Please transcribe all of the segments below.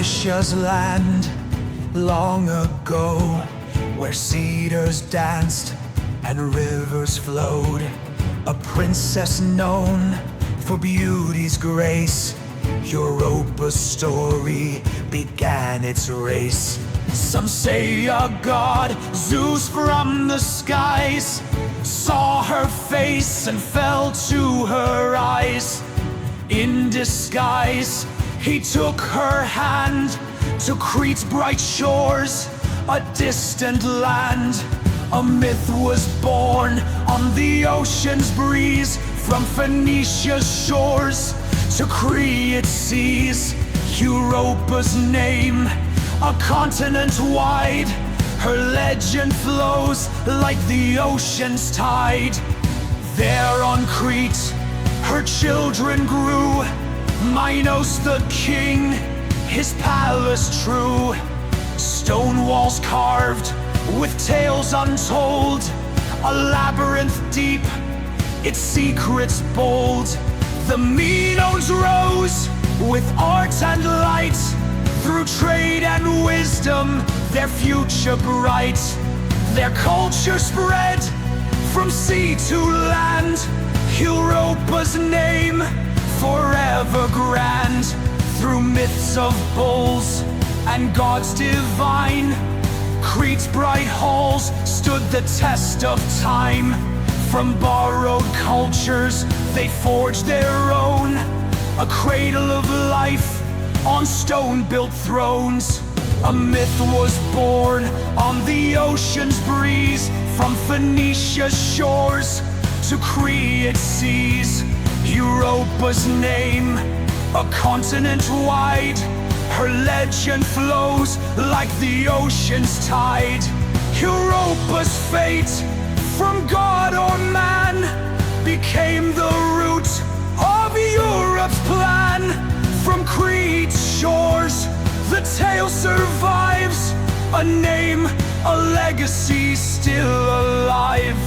Phoenicia's land, long ago, where cedars danced and rivers flowed. A princess known for beauty's grace, Europa's story began its race. Some say a god, Zeus from the skies, saw her face and fell to her eyes. In disguise, he took her hand to Crete's bright shores, a distant land. A myth was born on the ocean's breeze, from Phoenicia's shores to Crete's seas. Europa's name, a continent wide, her legend flows like the ocean's tide. There on Crete, her children grew, Minos the king, his palace true. Stone walls carved with tales untold, a labyrinth deep, its secrets bold. The Minoans rose with art and light, through trade and wisdom their future bright. Their culture spread from sea to land, Europa's name forever grand. Through myths of bulls and gods divine, Crete's bright halls stood the test of time. From borrowed cultures they forged their own, a cradle of life on stone-built thrones. A myth was born on the ocean's breeze, from Phoenicia's shores to Crete's seas. Europa's name, a continent wide, her legend flows like the ocean's tide. Europa's fate, from God or man, became the root of Europe's plan. From Crete's shores, the tale survives, a name, a legacy still alive.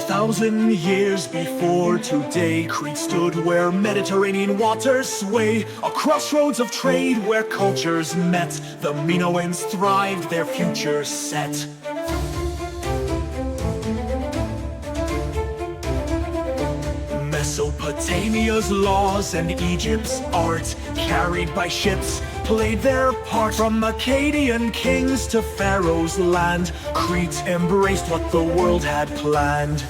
4,000 years before today, Crete stood where Mediterranean waters sway, a crossroads of trade where cultures met. The Minoans thrived, their future set. Mesopotamia's laws and Egypt's art, carried by ships, played their part. From Akkadian kings to Pharaoh's land, Crete embraced what the world had planned.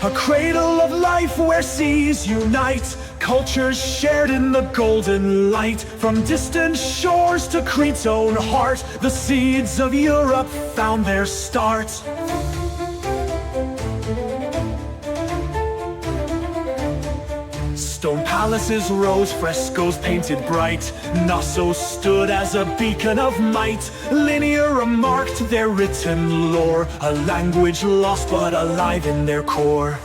A cradle of life where seas unite, cultures shared in the golden light. From distant shores to Crete's own heart, the seeds of Europe found their start. Stone palaces rose, frescoes painted bright. Knossos stood as a beacon of might. Linear remarked their written lore, a language lost but alive in their core.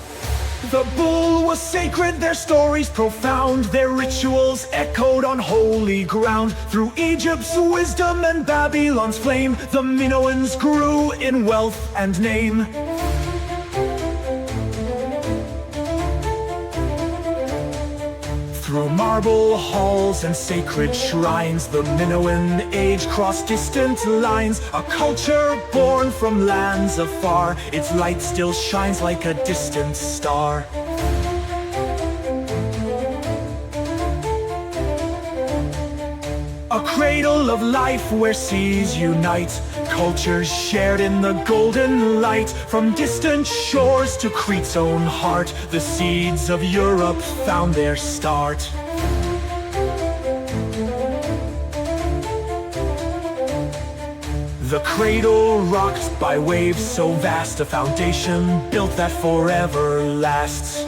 The bull was sacred, their stories profound. Their rituals echoed on holy ground. Through Egypt's wisdom and Babylon's flame, the Minoans grew in wealth and name. Through marble halls and sacred shrines, the Minoan age crossed distant lines. A culture born from lands afar, its light still shines like a distant star. A cradle of life where seas unite, cultures shared in the golden light. From distant shores to Crete's own heart, the seeds of Europe found their start. The cradle rocked by waves so vast, a foundation built that forever lasts.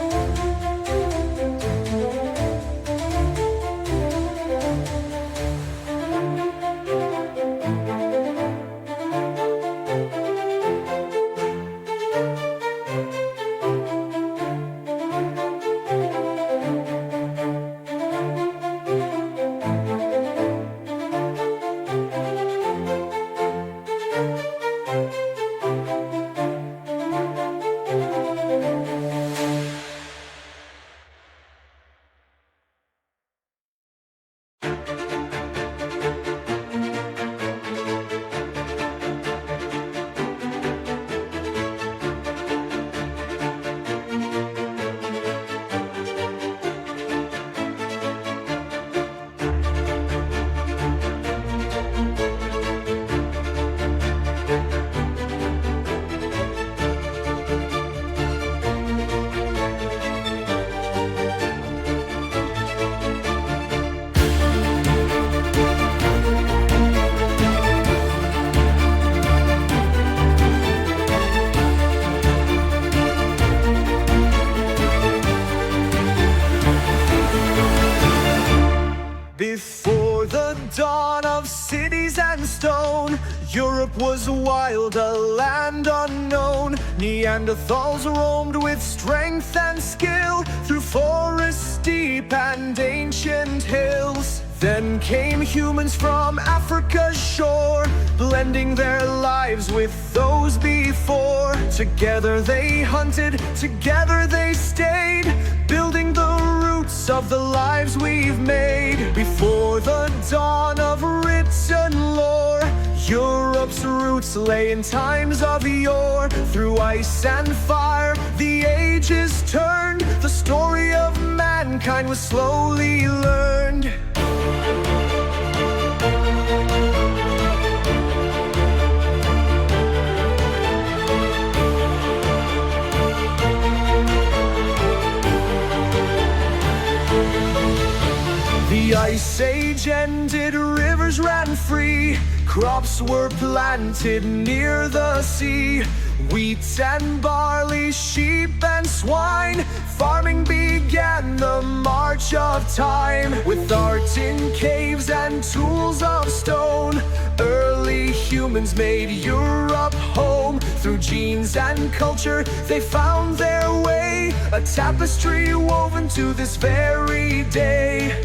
stone. Europe was wild, a land unknown. Neanderthals roamed with strength and skill through forests deep and ancient hills. Then came humans from Africa's shore, blending their lives with those before. Together they hunted, together they stayed, building the roots of the lives we've made. Before the dawn of written lore, Europe's roots lay in times of yore. Through ice and fire, the ages turned. The story of mankind was slowly learned. The Ice Age ended, rivers ran free, crops were planted near the sea. Wheat and barley, sheep and swine, farming began the march of time. With art in caves and tools of stone, early humans made Europe home. Through genes and culture, they found their way, a tapestry woven to this very day.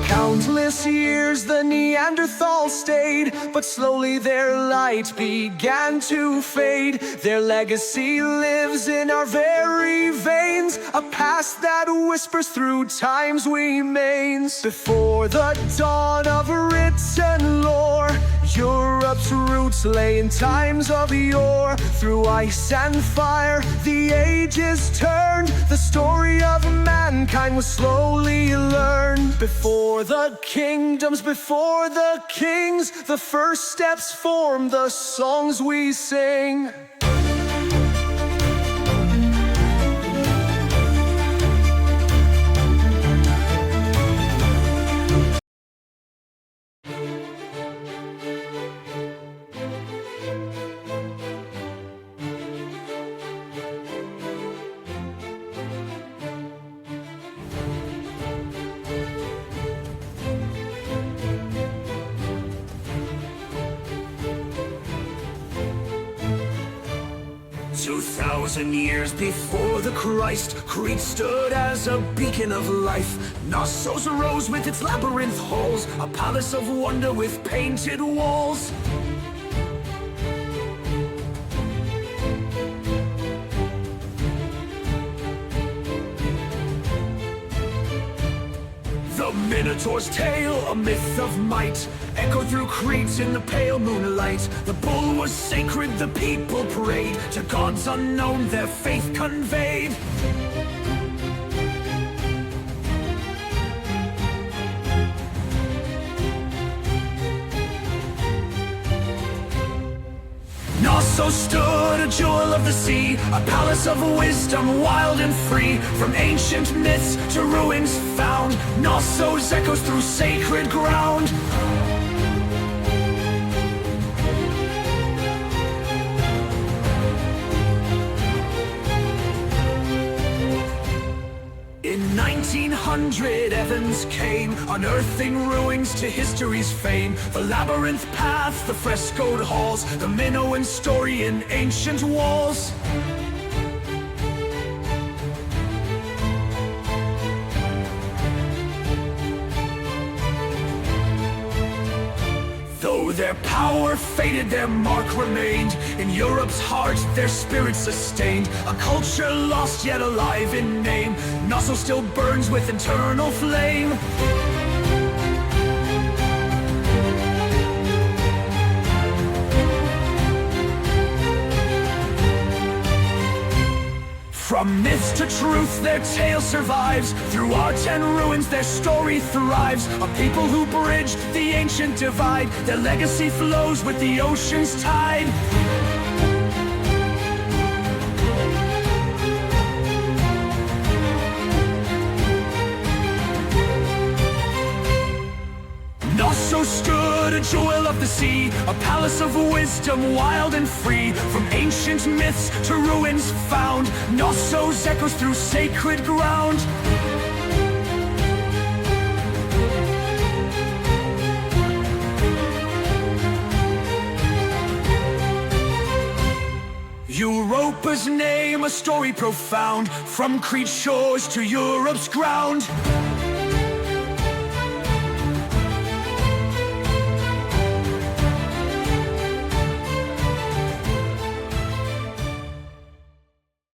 Countless years the Neanderthals stayed, but slowly their light began to fade. Their legacy lives in our very veins, a past that whispers through time's remains. Before the dawn of written lore, Europe's roots lay in times of yore. Through ice and fire, the ages turned. The story of mankind was slowly learned. Before the kingdoms, before the kings, the first steps form the songs we sing. Years before the Christ, Crete stood as a beacon of life. Knossos arose with its labyrinth halls, a palace of wonder with painted walls. The Minotaur's tale, a myth of might, echoed through Crete in the pale moonlight. The bull was sacred, the people prayed to gods unknown, their faith conveyed. Knossos stood, a jewel of the sea, a palace of wisdom, wild and free. From ancient myths to ruins found, Knossos echoes through sacred ground. In 1900, Evans came, unearthing ruins to history's fame. The labyrinth path, the frescoed halls, the Minoan story in ancient walls. Though their power faded, their mark remained. In Europe's heart, their spirit sustained. A culture lost yet alive in name. Knossos still burns with eternal flame. From myths to truth, their tale survives. Through art and ruins, their story thrives. A people who bridged the ancient divide. Their legacy flows with the ocean's tide. Knossos stood, a jewel of the sea, a palace of wisdom, wild and free. From ancient myths to ruins found, Knossos echoes through sacred ground. Europa's name, a story profound, from Crete shores to Europe's ground.